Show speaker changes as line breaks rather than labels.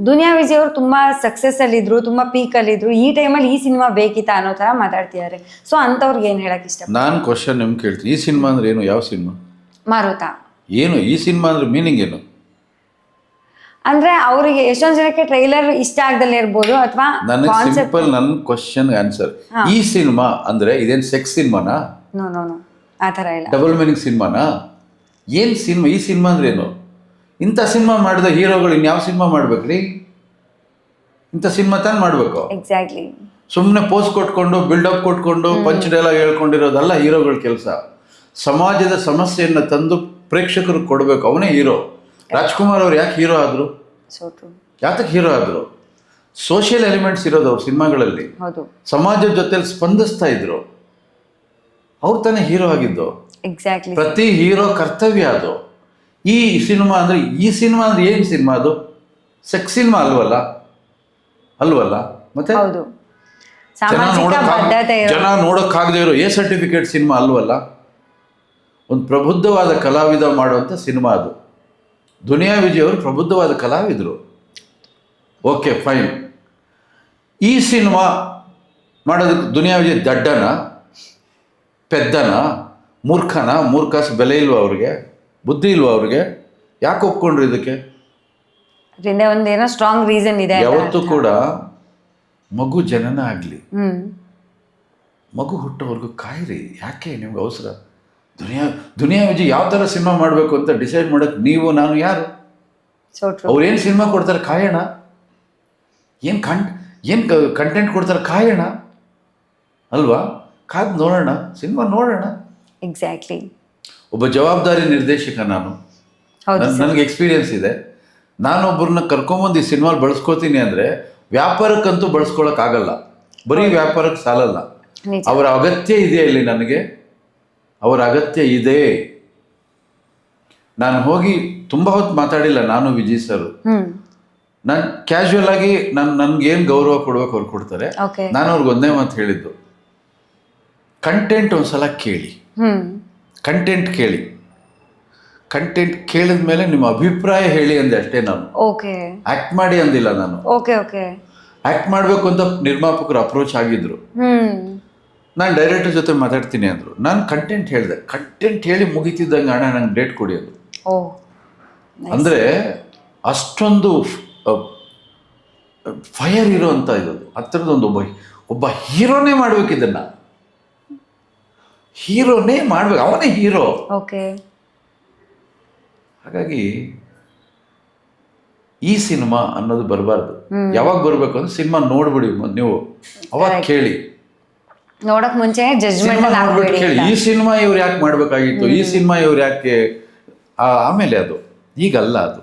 ದುನಿಯಾ ವಿಜಯ್ ಅವರು ತುಂಬಾ ಸಕ್ಸಸ್ ಅಲ್ಲಿ ಇದ್ರು, ತುಂಬಾ ಪೀಕ್ ಅಲ್ಲಿ ಇದ್ರು. ಈ ಟೈಮಲ್ಲಿ ಈ ಸಿನಿಮಾ ಬೇಕಿತ್ತ ಅನ್ನೋ ತರ ಮಾತಾಡ್ತಿದ್ದಾರೆ. ಸೊ ಅಂತವ್ರಿಗೆ ಏನ್ ಹೇಳಕ್ ಇಷ್ಟ?
ನಾನು ಕ್ವಶನ್ ನಿಮ್ಗೆ ಕೇಳ್ತೀನಿ, ಈ ಸಿನಿಮಾ ಅಂದ್ರೆ ಏನು? ಯಾವ ಸಿನಿಮಾ?
ಮಾರುತ.
ಏನು ಈ ಸಿನಿಮಾ ಅಂದ್ರೆ ಮೀನಿಂಗ್ ಏನು?
ಅಂದ್ರೆ ಅವರಿಗೆ ಎಷ್ಟೊಂದ್ ಜನಕ್ಕೆ ಟ್ರೈಲರ್ ಇಷ್ಟ ಆಗದಲ್ಲೇ ಇರ್ಬೋದು, ಅಥವಾ
ನನಗೆ ಸಿಂಪಲ್ ನನ್ನ ಕ್ವಶನ್ ಆನ್ಸರ್. ಈ ಸಿನಿಮಾ ಅಂದ್ರೆ ಇದೇನು ಸೆಕ್ಸ್ ಸಿನಿಮಾನಾ?
ನೋ ನೋ ನೋ, ಆ ಥರ ಇಲ್ಲ.
ಡಬಲ್ ಮೀನಿಂಗ್ ಸಿನಿಮಾನಾ? ಏನು ಸಿನಿಮಾ? ಈ ಸಿನಿಮಾ ಅಂದ್ರೆ ಏನು? ಇಂಥ ಸಿನಿಮಾ ಮಾಡಿದ ಹೀರೋಗಳು ಇನ್ಯಾವ ಸಿನಿಮಾ ಮಾಡ್ಬೇಕ್ರಿ? ಇಂಥ ಸಿನಿಮಾ ತಾನು ಮಾಡಬೇಕು.
ಎಕ್ಸಾಕ್ಟ್ಲಿ.
ಸುಮ್ಮನೆ ಪೋಸ್ ಕೊಟ್ಕೊಂಡು ಬಿಲ್ಡಪ್ ಕೊಟ್ಕೊಂಡು ಪಂಚ್ ಡೈಲಾಗ್ ಹೇಳ್ಕೊಂಡಿರೋದಲ್ಲ ಹೀರೋಗಳ ಕೆಲಸ. ಸಮಾಜದ ಸಮಸ್ಯೆಯನ್ನು ತಂದು ಪ್ರೇಕ್ಷಕರಿಗೆ ಕೊಡಬೇಕು, ಅವನೇ ಹೀರೋ. ರಾಜ್ಕುಮಾರ್ ಅವ್ರು ಯಾಕೆ ಹೀರೋ ಆದರು? ಯಾತಕ್ಕೆ ಹೀರೋ ಆದರು? ಸೋಷಿಯಲ್ ಎಲಿಮೆಂಟ್ಸ್ ಇರೋದು ಅವ್ರ ಸಿನಿಮಾಗಳಲ್ಲಿ. ಸಮಾಜದ ಜೊತೆಲಿ ಸ್ಪಂದಿಸ್ತಾ ಇದ್ರು, ಅವ್ರು ತಾನೇ ಹೀರೋ ಆಗಿದ್ದು.
ಎಕ್ಸಾಕ್ಟ್ಲಿ.
ಪ್ರತಿ ಹೀರೋ ಕರ್ತವ್ಯ ಅದು. ಈ ಸಿನಿಮಾ ಅಂದ್ರೆ ಏನು ಸಿನಿಮಾ? ಅದು ಸೆಕ್ಸ್ ಸಿನಿಮಾ ಅಲ್ವಲ್ಲ ಮತ್ತೆ ಜನ ನೋಡೋಕ್ಕಾಗದೇ ಇರೋ ಸರ್ಟಿಫಿಕೇಟ್ ಸಿನಿಮಾ ಅಲ್ವಲ್ಲ. ಒಂದು ಪ್ರಬುದ್ಧವಾದ ಕಲಾವಿದ ಮಾಡುವಂಥ ಸಿನಿಮಾ ಅದು. ದುನಿಯಾ ವಿಜಯ್ ಅವರು ಪ್ರಬುದ್ಧವಾದ ಕಲಾವಿದರು. Okay fine. ಈ ಸಿನಿಮಾ ಮಾಡೋದಕ್ಕೆ ದುನಿಯಾ ವಿಜಯ್ ದಡ್ಡನ, ಪೆದ್ದನ, ಮೂರ್ಖ ಬೆಲೆ ಇಲ್ವ ಅವ್ರಿಗೆ? ಬುದ್ಧಿ ಇಲ್ವ ಅವ್ರಿಗೆ? ಯಾಕೆ ಒಪ್ಕೊಂಡ್ರು ಇದಕ್ಕೆ?
ಒಂದೇನೋ ಸ್ಟ್ರಾಂಗ್ ರೀಸನ್ ಇದೆ.
ಯಾವತ್ತೂ ಕೂಡ ಮಗು ಜನನ ಆಗಲಿ, ಮಗು ಹುಟ್ಟೋವರೆಗೂ ಕಾಯಿರಿ. ಯಾಕೆ ನಿಮ್ಗೆ ಅವಸರ? ದುನಿಯಾ ವಿಜಯ್ ಯಾವ ಥರ ಸಿನಿಮಾ ಮಾಡಬೇಕು ಅಂತ ಡಿಸೈಡ್ ಮಾಡೋಕ್ಕೆ ನೀವು ನಾನು ಯಾರು? ಅವ್ರೇನು ಸಿನಿಮಾ ಕೊಡ್ತಾರೆ ಕಾಯೋಣ, ಏನು ಕಂಟೆಂಟ್ ಕೊಡ್ತಾರೆ ಕಾಯೋಣ ಅಲ್ವಾ? ಕಾದು ನೋಡೋಣ, ಸಿನಿಮಾ ನೋಡೋಣ.
ಎಕ್ಸಾಕ್ಟ್ಲಿ.
ಒಬ್ಬ ಜವಾಬ್ದಾರಿ ನಿರ್ದೇಶಕ ನಾನು, ನನಗೆ ಎಕ್ಸ್ಪೀರಿಯನ್ಸ್ ಇದೆ. ನಾನೊಬ್ಬರನ್ನ ಕರ್ಕೊಂಬಂದು ಈ ಸಿನಿಮಾಲ್ ಬಳಸ್ಕೋತೀನಿ ಅಂದರೆ ವ್ಯಾಪಾರಕ್ಕಂತೂ ಬಳಸ್ಕೊಳಕ್ಕಾಗಲ್ಲ, ಬರೀ ವ್ಯಾಪಾರಕ್ಕೆ ಸಾಲಲ್ಲ. ಅವರ ಅಗತ್ಯ ಇದೆ ಇಲ್ಲಿ, ನನಗೆ ಅವರ ಅಗತ್ಯ ಇದೆ. ನಾನು ಹೋಗಿ ತುಂಬ ಹೊತ್ತು ಮಾತಾಡಿಲ್ಲ ನಾನು ವಿಜಯ್ ಸರ್. ನಾನು ಕ್ಯಾಶುವಲ್ ಆಗಿ ನನ್ಗೇನು ಗೌರವ ಕೊಡ್ಬೇಕು ಅವ್ರು ಕೊಡ್ತಾರೆ. ನಾನು ಅವ್ರಿಗೆ ಒಂದೇ ಮಾತು ಹೇಳಿದ್ದು, ಕಂಟೆಂಟ್ ಒಂದ್ಸಲ ಕೇಳಿ, ಕಂಟೆಂಟ್ ಕೇಳಿದ ಮೇಲೆ ನಿಮ್ಮ ಅಭಿಪ್ರಾಯ ಹೇಳಿ ಅಂದೆ ಅಷ್ಟೇ. ನಾನು ಆಕ್ಟ್ ಮಾಡಿ ಅಂದಿಲ್ಲ. ನಾನು ಆಕ್ಟ್ ಮಾಡಬೇಕು ಅಂತ ನಿರ್ಮಾಪಕರು ಅಪ್ರೋಚ್ ಆಗಿದ್ರು. ನಾನು ಡೈರೆಕ್ಟರ್ ಜೊತೆ ಮಾತಾಡ್ತೀನಿ ಅಂದರು. ನಾನು ಕಂಟೆಂಟ್ ಹೇಳಿದೆ. ಕಂಟೆಂಟ್ ಹೇಳಿ ಮುಗಿತಿದ್ದಂಗೆ ಅಣ್ಣ ನಂಗೆ ಡೇಟ್ ಕೊಡಿ ಅದು. ಅಂದರೆ ಅಷ್ಟೊಂದು ಫೈರ್ ಇರೋ ಅಂತ ಇರೋದು. ಆ ಥರದೊಂದು ಒಬ್ಬ ಹೀರೋನೇ ಮಾಡ್ಬೇಕು ಇದನ್ನು, ಹೀರೋನೇ ಮಾಡ್ಬೇಕು, ಅವನೇ ಹೀರೋ. ಹಾಗಾಗಿ ಈ ಸಿನಿಮಾ ಅನ್ನೋದು ಬರಬಾರ್ದು. ಯಾವಾಗ ಬರಬೇಕು ಅಂದ್ರೆ ಸಿನಿಮಾ ನೋಡ್ಬಿಡಿ ನೀವು, ಅವಾಗ ಕೇಳಿ.
ನೋಡಕ್ ಮುಂಚೆ ಜಡ್ಜ್ಮೆಂಟ್
ಕೇಳಿ, ಈ ಸಿನಿಮಾ ಇವ್ರು ಯಾಕೆ ಮಾಡ್ಬೇಕಾಗಿತ್ತು, ಈ ಸಿನಿಮಾ ಇವ್ರು ಯಾಕೆ, ಆಮೇಲೆ ಅದು. ಈಗಲ್ಲ ಅದು.